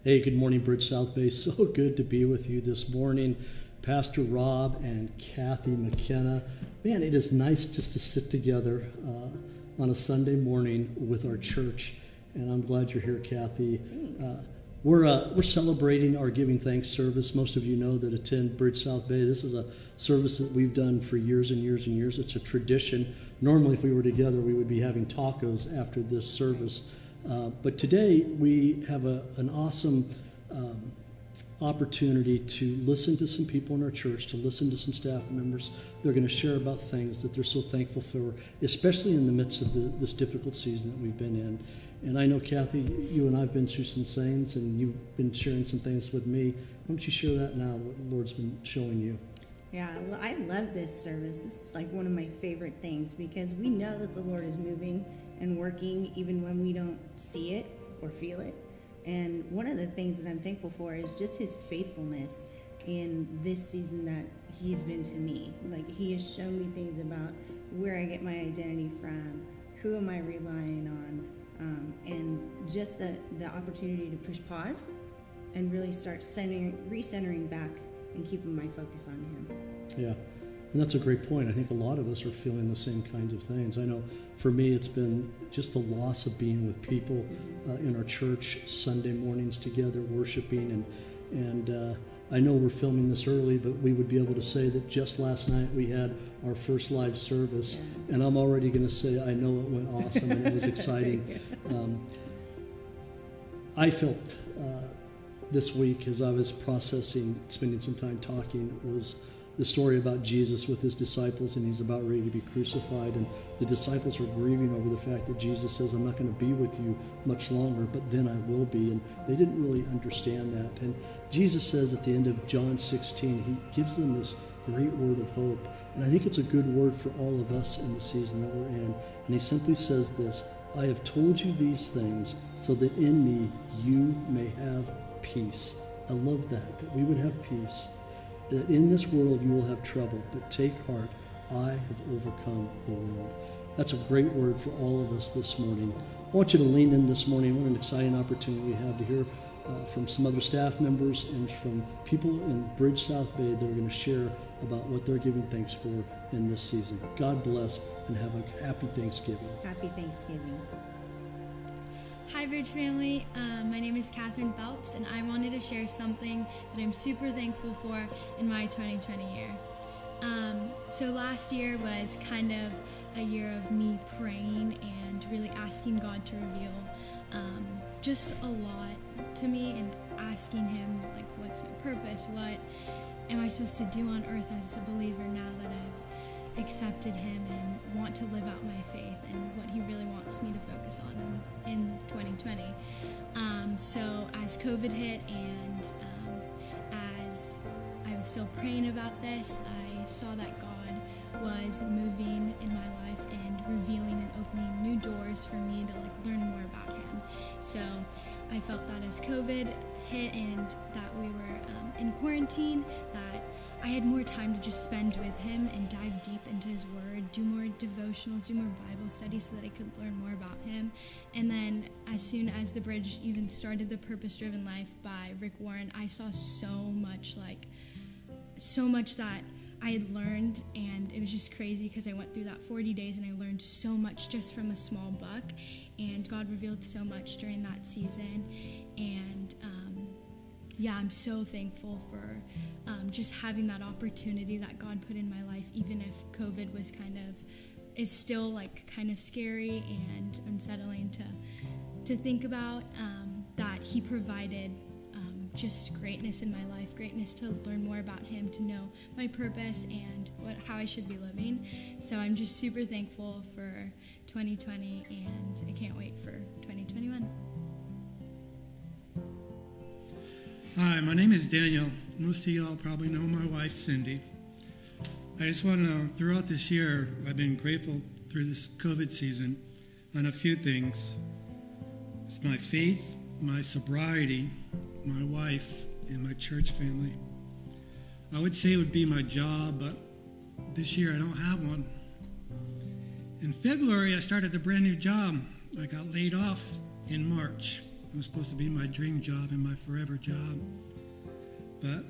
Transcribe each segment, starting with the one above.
Hey, good morning, Bridge South Bay. So good to be with you this morning. Pastor Rob and Kathy McKenna. Man, it is nice just to sit together on a Sunday morning with our church. And I'm glad you're here, Kathy. We're celebrating our Giving Thanks service. Most of you know that attend Bridge South Bay. This is a service that we've done for years and years and years. It's a tradition. Normally, if we were together, we would be having tacos after this service. But today we have an awesome opportunity to listen to some people in our church, to listen to some staff members. They're going to share about things that they're so thankful for, especially in the midst of this difficult season that we've been in. And I know, Kathy, you and I have been through some things, and you've been sharing some things with me. Why don't you share that now, what the Lord's been showing you? Yeah, well, I love this service. This is like one of my favorite things because we know that the Lord is moving and working even when we don't see it or feel it. And one of the things that I'm thankful for is just his faithfulness in this season that he's been to me. Like, he has shown me things about where I get my identity from, who am I relying on, and just the opportunity to push pause and really start recentering back and keeping my focus on him. Yeah. And that's a great point. I think a lot of us are feeling the same kinds of things. I know for me, it's been just the loss of being with people in our church Sunday mornings together, worshiping. And I know we're filming this early, but we would be able to say that just last night we had our first live service. And I'm already going to say I know it went awesome and it was exciting. I felt this week as I was processing, spending some time talking, was the story about Jesus with his disciples, and he's about ready to be crucified, and the disciples are grieving over the fact that Jesus says, I'm not going to be with you much longer, but then I will be, and they didn't really understand that. And Jesus says at the end of John 16, he gives them this great word of hope, and I think it's a good word for all of us in the season that we're in. And he simply says this, I have told you these things so that in me you may have peace. I love that we would have peace. That in this world you will have trouble, but take heart, I have overcome the world. That's a great word for all of us this morning. I want you to lean in this morning. What an exciting opportunity we have to hear from some other staff members and from people in Bridge South Bay that are going to share about what they're giving thanks for in this season. God bless and have a happy Thanksgiving. Happy Thanksgiving. Hi Bridge family, my name is Catherine Phelps, and I wanted to share something that I'm super thankful for in my 2020 year. So last year was kind of a year of me praying and really asking God to reveal just a lot to me, and asking him, like, what's my purpose? What am I supposed to do on earth as a believer now that I've accepted him and want to live out my faith, and what he really wants me to focus on in 2020. So as COVID hit, and as I was still praying about this, I saw that God was moving in my life and revealing and opening new doors for me to learn more about him. So I felt that as COVID hit and that we were in quarantine, that I had more time to just spend with him and dive deep into his word, do more devotionals, do more Bible studies so that I could learn more about him. And then as soon as the Bridge even started the Purpose Driven Life by Rick Warren, I saw so much that I had learned, and it was just crazy because I went through that 40 days and I learned so much just from a small book, and God revealed so much during that season. And I'm so thankful for just having that opportunity that God put in my life, even if COVID is still kind of scary and unsettling to think about, that he provided just greatness in my life, greatness to learn more about him, to know my purpose and how I should be living. So I'm just super thankful for 2020, and I can't wait for 2021. Hi, my name is Daniel. Most of y'all probably know my wife, Cindy. I just want to, throughout this year, I've been grateful through this COVID season on a few things. It's my faith, my sobriety, my wife, and my church family. I would say it would be my job, but this year I don't have one. In February, I started a brand new job. I got laid off in March. It was supposed to be my dream job and my forever job. But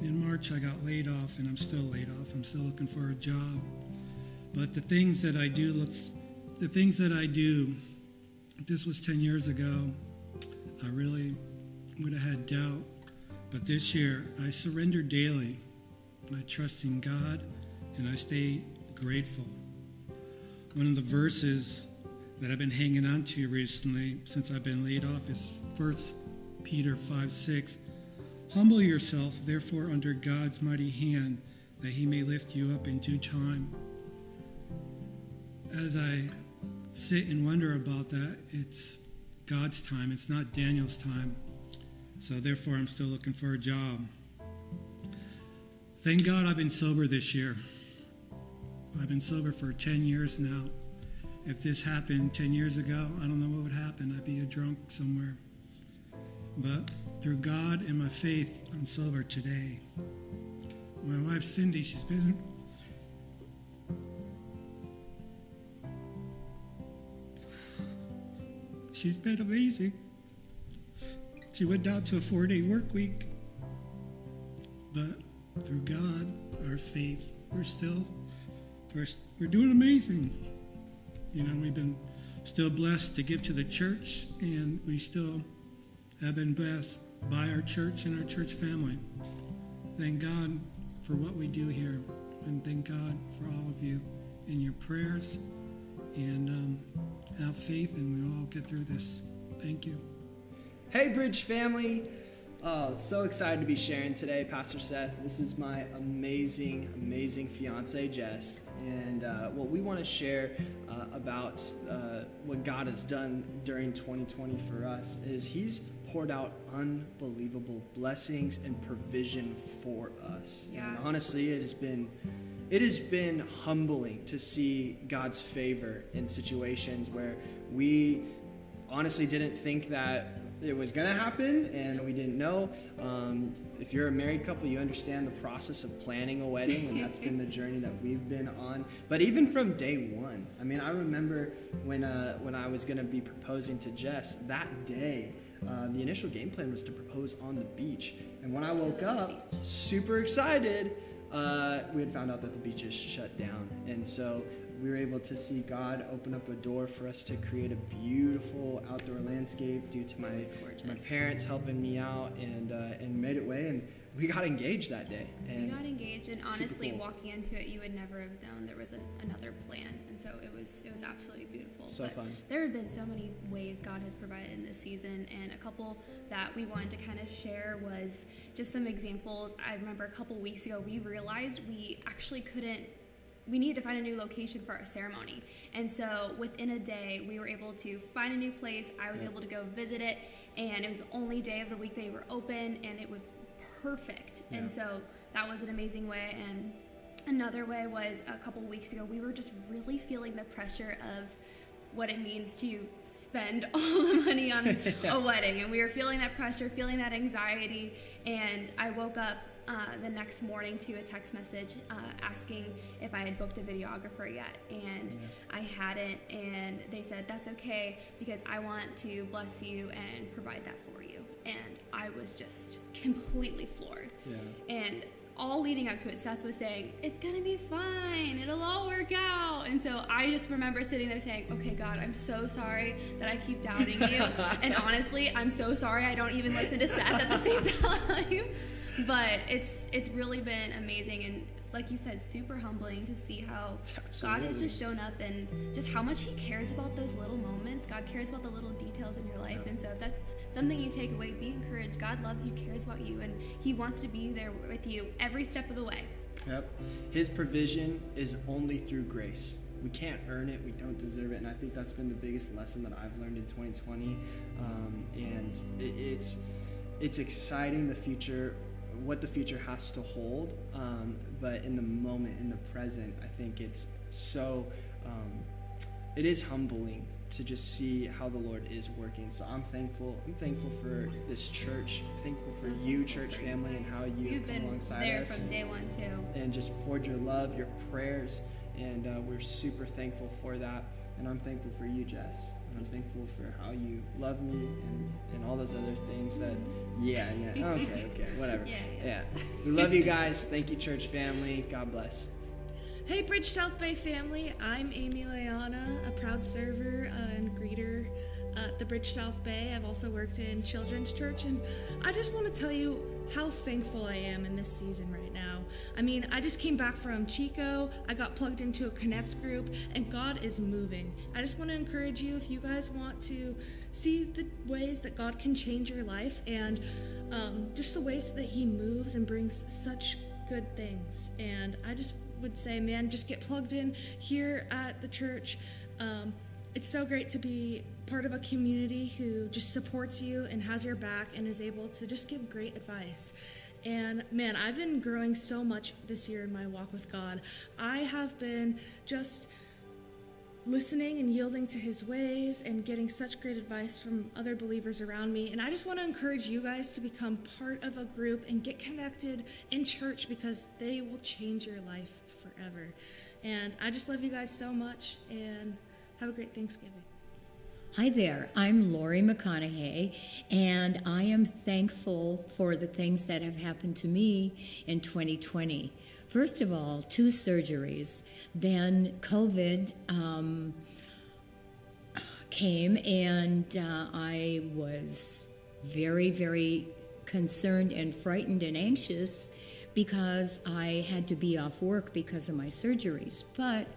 in March, I got laid off, and I'm still laid off. I'm still looking for a job. But the things that I do, if this was 10 years ago, I really would have had doubt. But this year, I surrender daily. I trust in God, and I stay grateful. One of the verses that I've been hanging on to recently since I've been laid off is 1 Peter 5:6. Humble yourself, therefore, under God's mighty hand, that he may lift you up in due time. As I sit and wonder about that, it's God's time. It's not Daniel's time. So therefore, I'm still looking for a job. Thank God I've been sober this year. I've been sober for 10 years now. If this happened 10 years ago, I don't know what would happen. I'd be a drunk somewhere. But through God and my faith, I'm sober today. My wife, Cindy, she's been amazing. She went down to a 4-day work week. But through God, our faith, we're doing amazing. You know, we've been still blessed to give to the church, and we still have been blessed by our church and our church family. Thank God for what we do here, and thank God for all of you in your prayers, and have faith, and we'll all get through this. Thank you. Hey, Bridge family. So excited to be sharing today, Pastor Seth. This is my amazing, amazing fiance, Jess. And what we want to share about what God has done during 2020 for us is he's poured out unbelievable blessings and provision for us. Yeah. And honestly, it has been humbling to see God's favor in situations where we honestly didn't think that it was going to happen, and we didn't know. If you're a married couple, you understand the process of planning a wedding, and that's been the journey that we've been on. But even from day one, I mean, I remember when I was going to be proposing to Jess, that day, the initial game plan was to propose on the beach. And when I woke up, super excited, we had found out that the beach is shut down. And so we were able to see God open up a door for us to create a beautiful outdoor landscape due to my parents helping me out, and made it way, and we got engaged that day. And we got engaged, and honestly, cool. Walking into it, you would never have known there was another plan, and so it was absolutely beautiful. So fun. There have been so many ways God has provided in this season, and a couple that we wanted to kind of share was just some examples. I remember a couple weeks ago, we realized we actually we needed to find a new location for our ceremony. And so within a day, we were able to find a new place. I was able to go visit it, and it was the only day of the week they were open, and it was perfect. Yeah. And so that was an amazing way. And another way was a couple weeks ago, we were just really feeling the pressure of what it means to spend all the money on a wedding. And we were feeling that pressure, feeling that anxiety. And I woke up the next morning to a text message asking if I had booked a videographer yet, and I hadn't, and they said, that's okay, because I want to bless you and provide that for you. And I was just completely floored. And all leading up to it, Seth was saying, it's gonna be fine, it'll all work out. And so I just remember sitting there saying, okay, God, I'm so sorry that I keep doubting you. And honestly, I'm so sorry I don't even listen to Seth at the same time. But it's really been amazing, and like you said, super humbling to see how God has just shown up, and just how much he cares about those little moments. God cares about the little details in your life. And so if that's something you take away, be encouraged. God loves you, cares about you, and he wants to be there with you every step of the way. Yep. His provision is only through grace. We can't earn it. We don't deserve it. And I think that's been the biggest lesson that I've learned in 2020. And it's exciting, the future, what the future has to hold, but in the moment, in the present, I think it's so it is humbling to just see how the Lord is working. So I'm thankful for this church. I'm thankful for you, church family, and how you've been alongside there us from day one too, and just poured your love, your prayers, and we're super thankful for that. And I'm thankful for you, Jess. And I'm thankful for how you love me and all those other things that, okay, whatever. Yeah. We love you guys. Thank you, church family. God bless. Hey, Bridge South Bay family. I'm Amy Leana, a proud server and greeter at the Bridge South Bay. I've also worked in children's church, and I just want to tell you how thankful I am in this season right now. I mean, I just came back from Chico. I got plugged into a Connect group, and God is moving. I just want to encourage you, if you guys want to see the ways that God can change your life and just the ways that He moves and brings such good things. And I just would say, man, just get plugged in here at the church. It's so great to be part of a community who just supports you and has your back and is able to just give great advice. And man, I've been growing so much this year in my walk with God. I have been just listening and yielding to His ways and getting such great advice from other believers around me. And I just want to encourage you guys to become part of a group and get connected in church, because they will change your life forever. And I just love you guys so much, and have a great Thanksgiving. Hi there, I'm Lori McConaughey, and I am thankful for the things that have happened to me in 2020. First of all, 2 surgeries. Then COVID came, and I was very, very concerned and frightened and anxious because I had to be off work because of my surgeries. But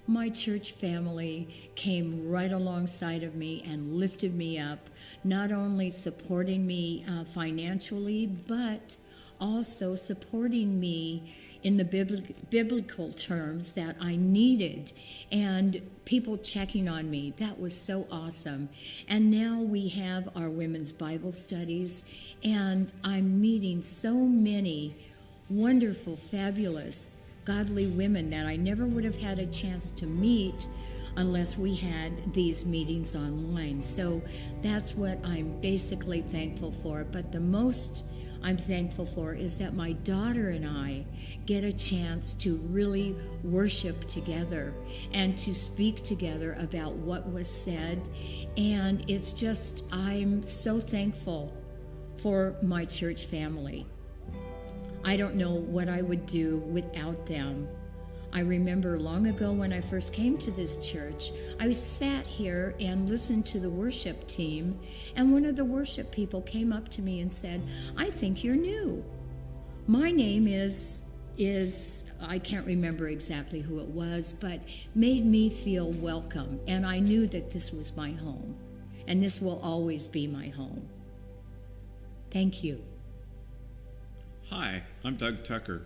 my church family came right alongside of me and lifted me up, not only supporting me financially, but also supporting me in the biblical terms that I needed, and people checking on me. That was so awesome. And now we have our women's Bible studies, and I'm meeting so many wonderful, fabulous, godly women that I never would have had a chance to meet unless we had these meetings online. So that's what I'm basically thankful for. But the most I'm thankful for is that my daughter and I get a chance to really worship together and to speak together about what was said. And it's just, I'm so thankful for my church family. I don't know what I would do without them. I remember long ago when I first came to this church, I sat here and listened to the worship team, and one of the worship people came up to me and said, "I think you're new." My name is I can't remember exactly who it was, but made me feel welcome, and I knew that this was my home, and this will always be my home. Thank you. Hi, I'm Doug Tucker.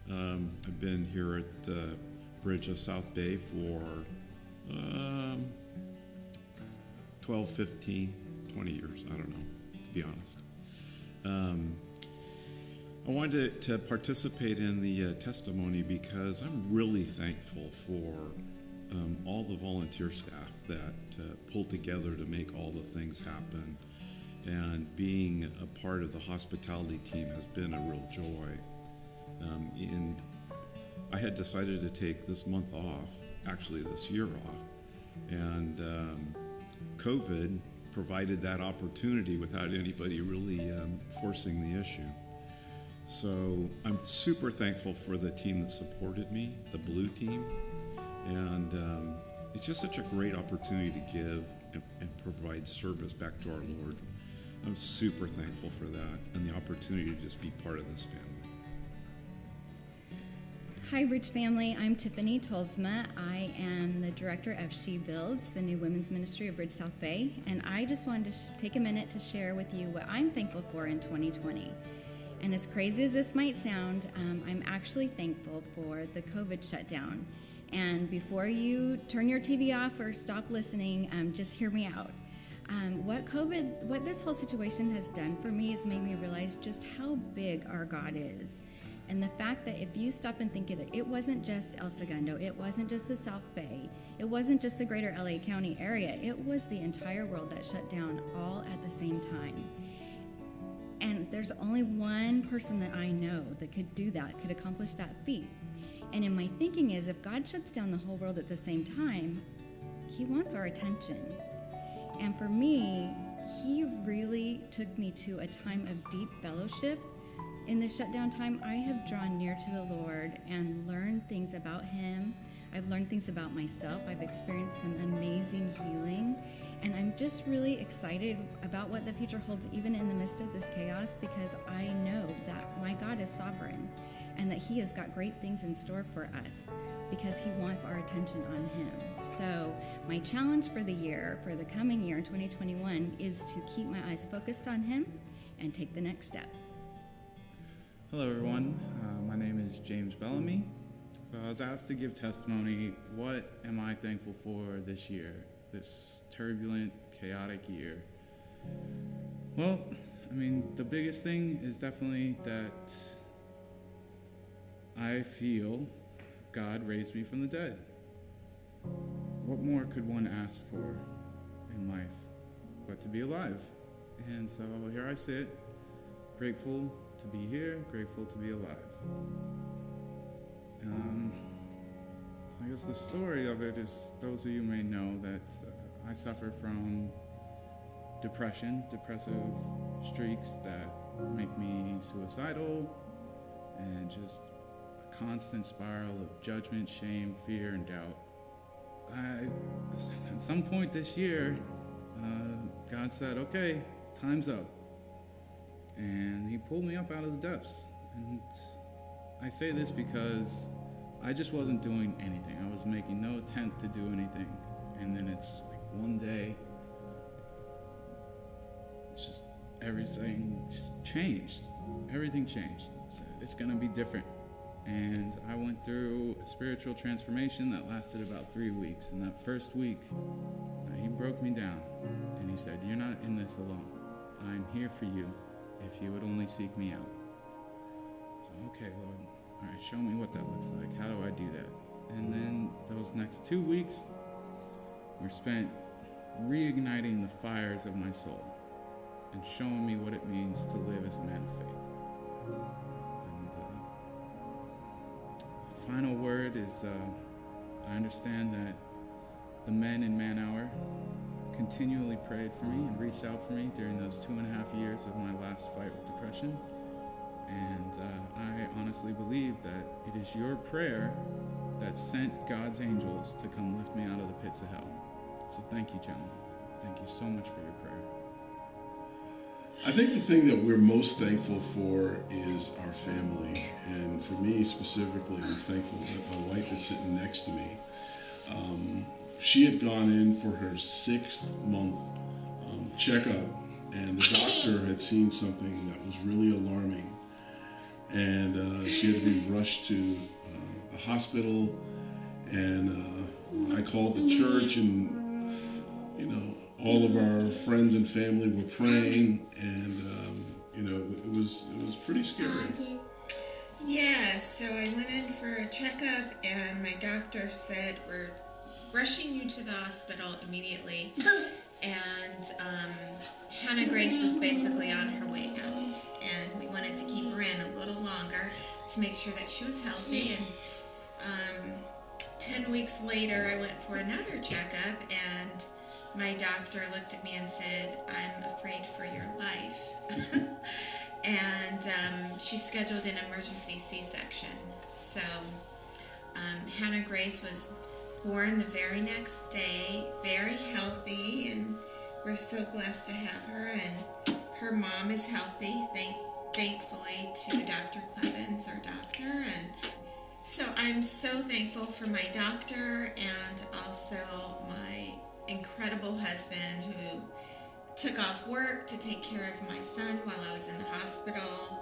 I've been here at the Bridge of South Bay for 12, 15, 20 years. I don't know, to be honest. I wanted to participate in the testimony because I'm really thankful for all the volunteer staff that pulled together to make all the things happen. And being a part of the hospitality team has been a real joy. I had decided to take this month off, actually this year off, and COVID provided that opportunity without anybody really forcing the issue. So I'm super thankful for the team that supported me, the Blue team, and it's just such a great opportunity to give and provide service back to our Lord. I'm super thankful for that and the opportunity to just be part of this family. Hi, Bridge family. I'm Tiffany Tolsma. I am the director of She Builds, the new women's ministry of Bridge South Bay, and I just wanted to take a minute to share with you what I'm thankful for in 2020. And as crazy as this might sound, I'm actually thankful for the COVID shutdown. And before you turn your TV off or stop listening, just hear me out. What this whole situation has done for me has made me realize just how big our God is. And the fact that if you stop and think of it, it wasn't just El Segundo, it wasn't just the South Bay, it wasn't just the greater LA County area, it was the entire world that shut down all at the same time. And there's only one person that I know that could do that, could accomplish that feat. And in my thinking is, if God shuts down the whole world at the same time, he wants our attention. And for me, he really took me to a time of deep fellowship. In this shutdown time, I have drawn near to the Lord and learned things about him. I've learned things about myself. I've experienced some amazing healing. And I'm just really excited about what the future holds, even in the midst of this chaos, because I know that my God is sovereign and that he has got great things in store for us because he wants our attention on him. So my challenge for the year, for the coming year in 2021, is to keep my eyes focused on him and take the next step. Hello everyone, my name is James Bellamy. So I was asked to give testimony, what am I thankful for this year, this turbulent, chaotic year? Well, I mean, the biggest thing is definitely that I feel God raised me from the dead. What more could one ask for in life but to be alive? And so here I sit, grateful to be here, grateful to be alive. I guess the story of it is, those of you may know that I suffer from depression, depressive streaks that make me suicidal, and just a constant spiral of judgment, shame, fear, and doubt. At some point this year, God said, okay, time's up. And he pulled me up out of the depths. And I say this because I just wasn't doing anything. I was making no attempt to do anything. And then it's like one day, it's just everything just changed. Everything changed. It's going to be different. And I went through a spiritual transformation that lasted about 3 weeks. And that first week, he broke me down. And he said, you're not in this alone. I'm here for you if you would only seek me out. So, okay, Lord, all right, show me what that looks like. How do I do that? And then those next 2 weeks were spent reigniting the fires of my soul and showing me what it means to live as a man of faith. And the final word is, I understand that the men in Man Hour continually prayed for me and reached out for me during those 2.5 years of my last fight with depression. And I honestly believe that it is your prayer that sent God's angels to come lift me out of the pits of hell. So thank you, gentlemen. Thank you so much for your prayer. I think the thing that we're most thankful for is our family. And for me specifically, I'm thankful that my wife is sitting next to me. She had gone in for her 6th-month checkup, and the doctor had seen something that was really alarming. And she had to be rushed to the hospital, and I called the church, and all of our friends and family were praying, and it was pretty scary. Yeah, so I went in for a checkup, and my doctor said, we're rushing you to the hospital immediately. And Hannah Grace was basically on her way out, and we wanted to keep her in a little longer to make sure that she was healthy. And 10 weeks later, I went for another checkup, and my doctor looked at me and said, I'm afraid for your life. And she scheduled an emergency C-section. So Hannah Grace was born the very next day, very healthy, and we're so blessed to have her. And her mom is healthy, thankfully to Dr. Clevens, our doctor. And so I'm so thankful for my doctor and also my incredible husband who took off work to take care of my son while I was in the hospital.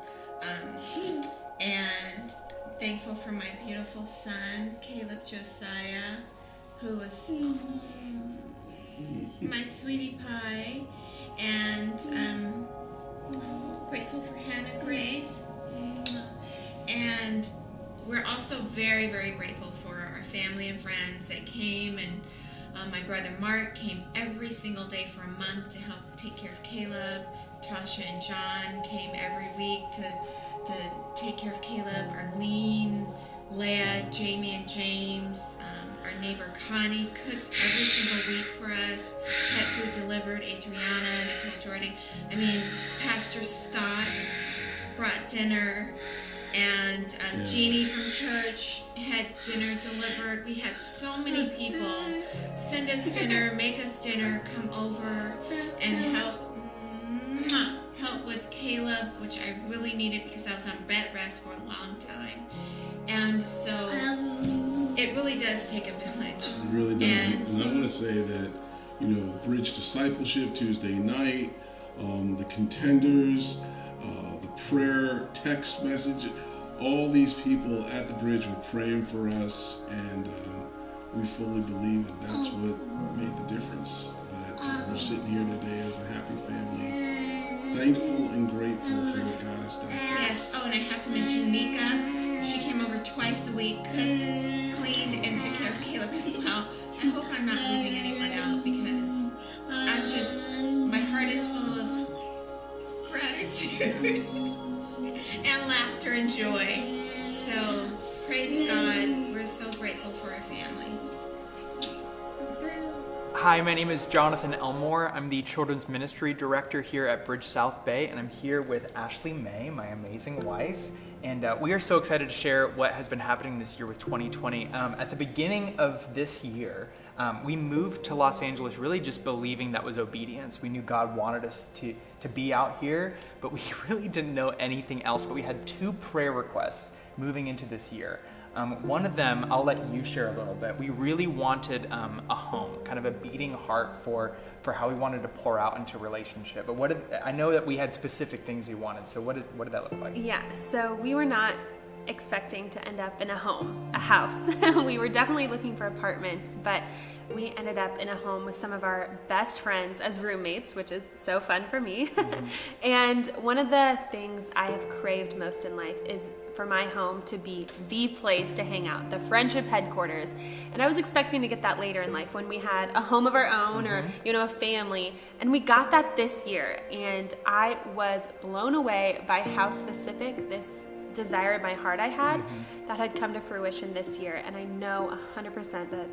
And thankful for my beautiful son, Caleb Josiah, who was my sweetie pie. And grateful for Hannah Grace. And we're also very, very grateful for our family and friends that came. And my brother Mark came every single day for a month to help take care of Caleb. Tasha and John came every week to take care of Caleb. Arlene, Leah, Jamie and James, Our neighbor Connie cooked every single week for us. Pet food delivered. Adriana, Nicole Jordan. I mean, Pastor Scott brought dinner. And Jeannie from church had dinner delivered. We had so many people send us dinner, make us dinner, come over and help with Caleb, which I really needed because I was on bed rest for a long time. And so it really does take a village. It really does. And I want to say that, Bridge Discipleship Tuesday night, the Contenders, the prayer text message, all these people at the Bridge were praying for us, and we fully believe that that's what made the difference, that we're sitting here today as a happy family, thankful and grateful for what God has done for us. Yes. Oh, and I have to mention Nika. She came over twice a week, cooked, cleaned, and took care of Caleb as well. I hope I'm not leaving anyone out, because my heart is full of gratitude and laughter and joy. So praise God. We're so grateful for our family. Hi, my name is Jonathan Elmore. I'm the Children's Ministry Director here at Bridge South Bay, and I'm here with Ashley May, my amazing wife. And we are so excited to share what has been happening this year with 2020. At the beginning of this year, we moved to Los Angeles really just believing that was obedience. We knew God wanted us to be out here, but we really didn't know anything else. But we had 2 prayer requests moving into this year. One of them, I'll let you share a little bit. We really wanted a home, kind of a beating heart for how we wanted to pour out into relationship. But I know that we had specific things we wanted. So what did that look like? Yeah, so we were not expecting to end up in a house. We were definitely looking for apartments, but we ended up in a home with some of our best friends as roommates, which is so fun for me. Mm-hmm. And one of the things I have craved most in life is for my home to be the place to hang out, the friendship headquarters. And I was expecting to get that later in life when we had a home of our own, or, a family. And we got that this year. And I was blown away by how specific this desire in my heart I had that had come to fruition this year. And I know 100% that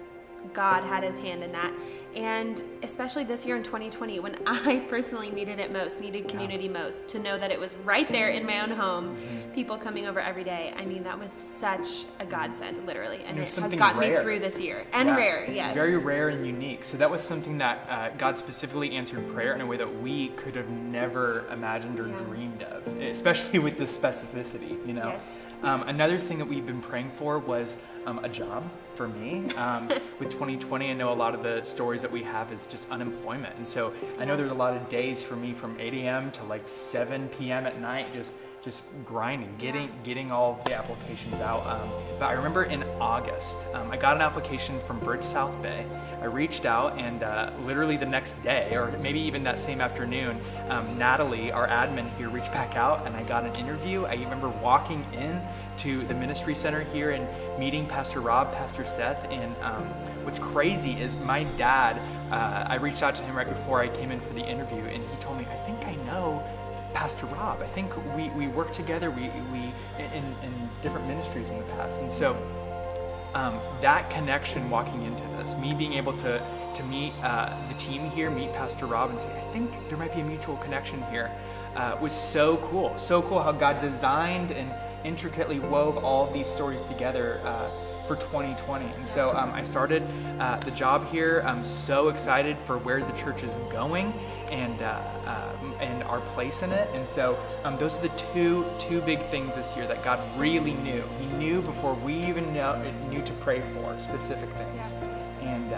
God had his hand in that. And especially this year in 2020, when I personally needed it most, needed community most, to know that it was right there in my own home, people coming over every day. I mean, that was such a godsend, literally. And it has gotten me through this year. And rare, yes. Very rare and unique. So that was something that God specifically answered prayer in a way that we could have never imagined or dreamed of, especially with the specificity, Yes. Another thing that we've been praying for was a job for me. With 2020, I know a lot of the stories that we have is just unemployment. And so I know there's a lot of days for me from 8 a.m. to like 7 p.m. at night, just grinding, getting all the applications out. But I remember in August, I got an application from Bridge South Bay. I reached out, and literally the next day, or maybe even that same afternoon, Natalie, our admin here, reached back out, and I got an interview. I remember walking in to the ministry center here and meeting Pastor Rob, Pastor Seth. And what's crazy is my dad, I reached out to him right before I came in for the interview, and he told me, I think I know Pastor Rob. I think we worked together. We in different ministries in the past. And so that connection walking into this, me being able to meet the team here, meet Pastor Rob, and say, I think there might be a mutual connection here, was so cool. So cool how God designed and intricately wove all of these stories together for 2020. And so I started the job here. I'm so excited for where the church is going and our place in it. And so those are the two big things this year that God really knew. He knew before we even knew to pray for specific things. And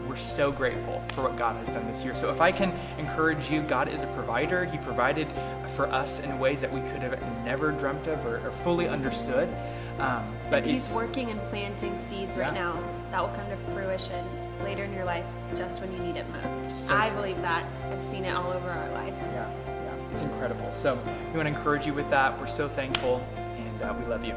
we're so grateful for what God has done this year. So if I can encourage you, God is a provider. He provided for us in ways that we could have never dreamt of or fully understood. But He's working and planting seeds right now that will come to fruition later in your life, just when you need it most. So I believe that. I've seen it all over our life. Yeah, it's incredible. So we want to encourage you with that. We're so thankful, and we love you.